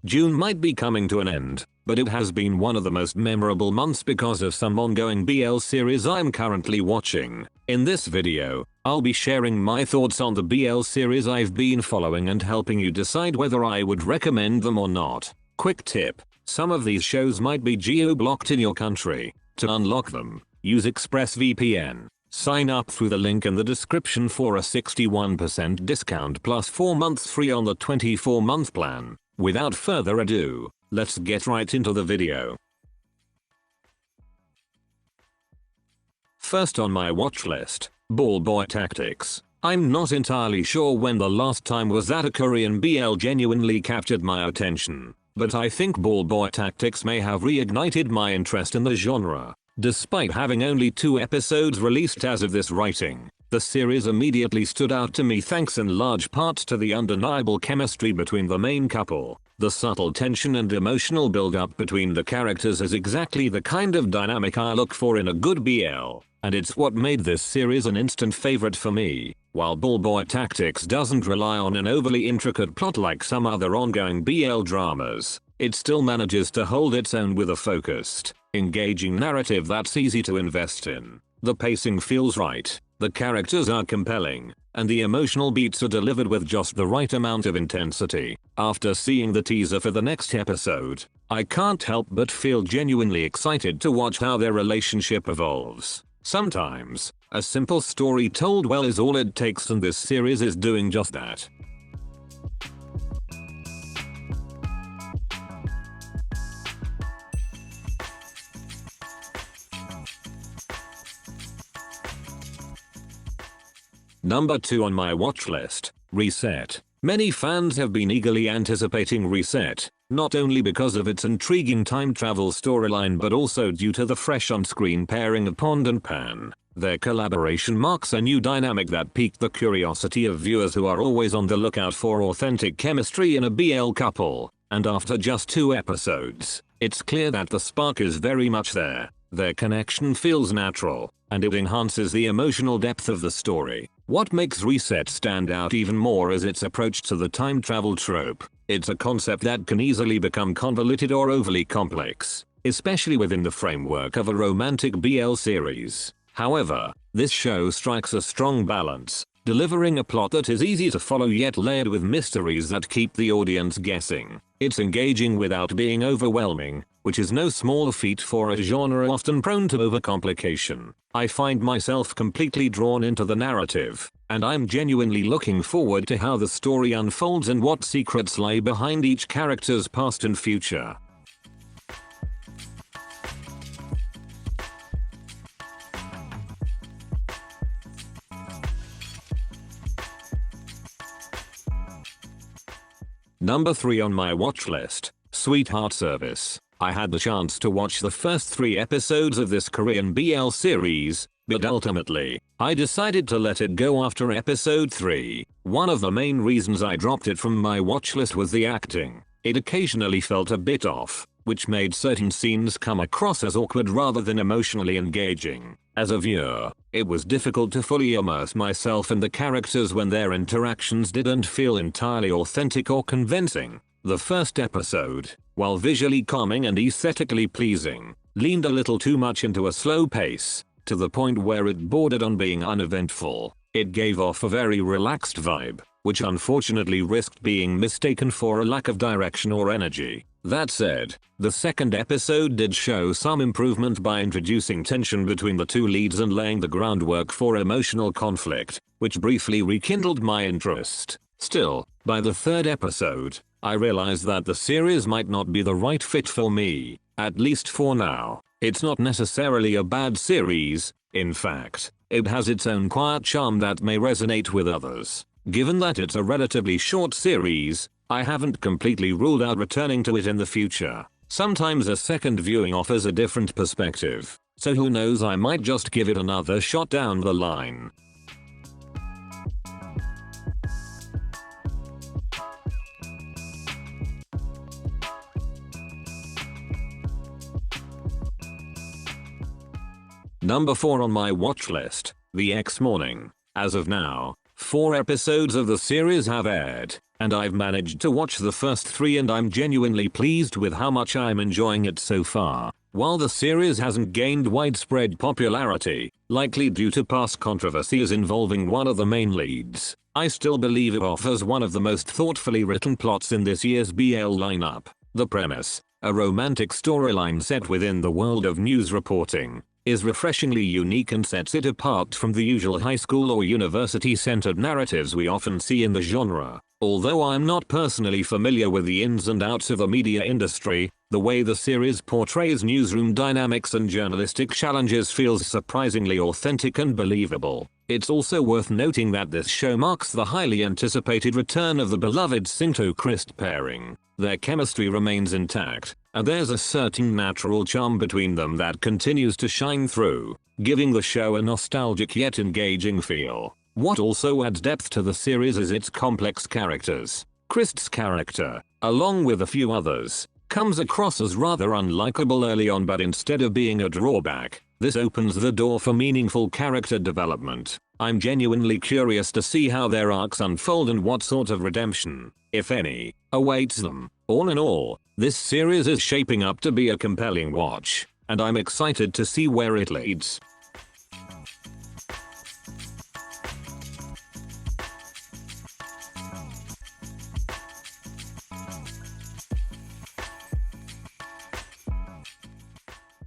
June might be coming to an end, but it has been one of the most memorable months because of some ongoing BL series I'm currently watching. In this video, I'll be sharing my thoughts on the BL series I've been following and helping you decide whether I would recommend them or not. Quick tip: some of these shows might be geo-blocked in your country. To unlock them, use ExpressVPN. Sign up through the link in the description for a 61% discount plus 4 months free on the 24-month plan. Without further ado, let's get right into the video. First on my watch list, Ball Boy Tactics. I'm not entirely sure when the last time was that a Korean BL genuinely captured my attention, but I think Ball Boy Tactics may have reignited my interest in the genre. Despite having only 2 episodes released as of this writing, the series immediately stood out to me thanks in large part to the undeniable chemistry between the main couple. The subtle tension and emotional build-up between the characters is exactly the kind of dynamic I look for in a good BL, and it's what made this series an instant favorite for me. While Ball Boy Tactics doesn't rely on an overly intricate plot like some other ongoing BL dramas, it still manages to hold its own with a focused, engaging narrative that's easy to invest in. The pacing feels right, the characters are compelling, and the emotional beats are delivered with just the right amount of intensity. After seeing the teaser for the next episode, I can't help but feel genuinely excited to watch how their relationship evolves. Sometimes, a simple story told well is all it takes, and this series is doing just that. Number 2 on my watch list, Reset. Many fans have been eagerly anticipating Reset, not only because of its intriguing time travel storyline but also due to the fresh on-screen pairing of Pond and Pan. Their collaboration marks a new dynamic that piqued the curiosity of viewers who are always on the lookout for authentic chemistry in a BL couple, and after just 2 episodes, it's clear that the spark is very much there. Their connection feels natural, and it enhances the emotional depth of the story. What makes Reset stand out even more is its approach to the time travel trope. It's a concept that can easily become convoluted or overly complex, especially within the framework of a romantic BL series. However, this show strikes a strong balance, delivering a plot that is easy to follow yet layered with mysteries that keep the audience guessing. It's engaging without being overwhelming, which is no small feat for a genre often prone to overcomplication. I find myself completely drawn into the narrative, and I'm genuinely looking forward to how the story unfolds and what secrets lie behind each character's past and future. Number 3 on my watch list, Sweetheart Service. I had the chance to watch the first 3 episodes of this Korean BL series, but ultimately, I decided to let it go after episode 3. One of the main reasons I dropped it from my watch list was the acting. It occasionally felt a bit off, which made certain scenes come across as awkward rather than emotionally engaging. As a viewer, it was difficult to fully immerse myself in the characters when their interactions didn't feel entirely authentic or convincing. The first episode, while visually calming and aesthetically pleasing, leaned a little too much into a slow pace, to the point where it bordered on being uneventful. It gave off a very relaxed vibe, which unfortunately risked being mistaken for a lack of direction or energy. That said, the second episode did show some improvement by introducing tension between the 2 leads and laying the groundwork for emotional conflict, which briefly rekindled my interest. Still, by the 3rd episode, I realized that the series might not be the right fit for me, at least for now. It's not necessarily a bad series, in fact, it has its own quiet charm that may resonate with others. Given that it's a relatively short series, I haven't completely ruled out returning to it in the future. Sometimes a second viewing offers a different perspective, so who knows, I might just give it another shot down the line. Number 4 on my watch list, The X Morning. As of now, 4 episodes of the series have aired, and I've managed to watch the first 3 and I'm genuinely pleased with how much I'm enjoying it so far. While the series hasn't gained widespread popularity, likely due to past controversies involving one of the main leads, I still believe it offers one of the most thoughtfully written plots in this year's BL lineup. The premise, a romantic storyline set within the world of news reporting, is refreshingly unique and sets it apart from the usual high school or university-centered narratives we often see in the genre. Although I'm not personally familiar with the ins and outs of the media industry, the way the series portrays newsroom dynamics and journalistic challenges feels surprisingly authentic and believable. It's also worth noting that this show marks the highly anticipated return of the beloved Singto-Christ pairing. Their chemistry remains intact, and there's a certain natural charm between them that continues to shine through, giving the show a nostalgic yet engaging feel. What also adds depth to the series is its complex characters. Christ's character, along with a few others, comes across as rather unlikable early on, but instead of being a drawback, this opens the door for meaningful character development. I'm genuinely curious to see how their arcs unfold and what sort of redemption, if any, awaits them. All in all, this series is shaping up to be a compelling watch, and I'm excited to see where it leads.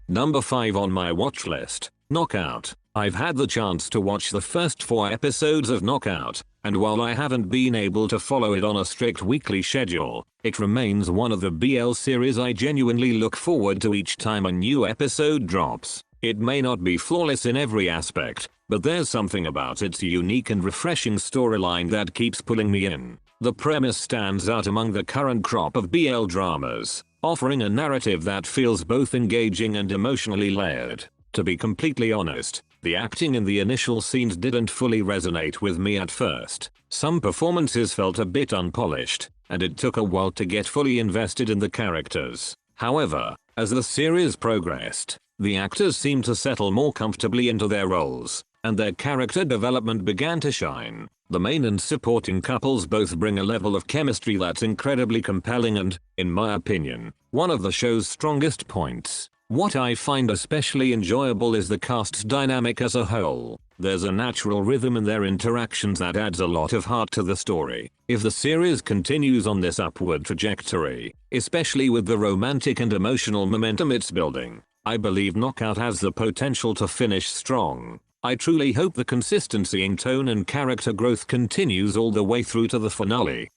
Number 5 on my watch list, Knockout. I've had the chance to watch the first 4 episodes of Knockout, and while I haven't been able to follow it on a strict weekly schedule, it remains one of the BL series I genuinely look forward to each time a new episode drops. It may not be flawless in every aspect, but there's something about its unique and refreshing storyline that keeps pulling me in. The premise stands out among the current crop of BL dramas, offering a narrative that feels both engaging and emotionally layered. To be completely honest, the acting in the initial scenes didn't fully resonate with me at first. Some performances felt a bit unpolished, and it took a while to get fully invested in the characters. However, as the series progressed, the actors seemed to settle more comfortably into their roles, and their character development began to shine. The main and supporting couples both bring a level of chemistry that's incredibly compelling and, in my opinion, one of the show's strongest points. What I find especially enjoyable is the cast's dynamic as a whole. There's a natural rhythm in their interactions that adds a lot of heart to the story. If the series continues on this upward trajectory, especially with the romantic and emotional momentum it's building, I believe Knockout has the potential to finish strong. I truly hope the consistency in tone and character growth continues all the way through to the finale.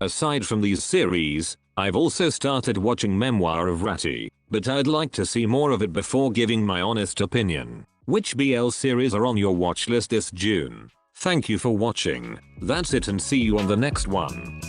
Aside from these series, I've also started watching Memoir of Ratty, but I'd like to see more of it before giving my honest opinion. Which BL series are on your watch list this June? Thank you for watching. That's it and see you on the next one.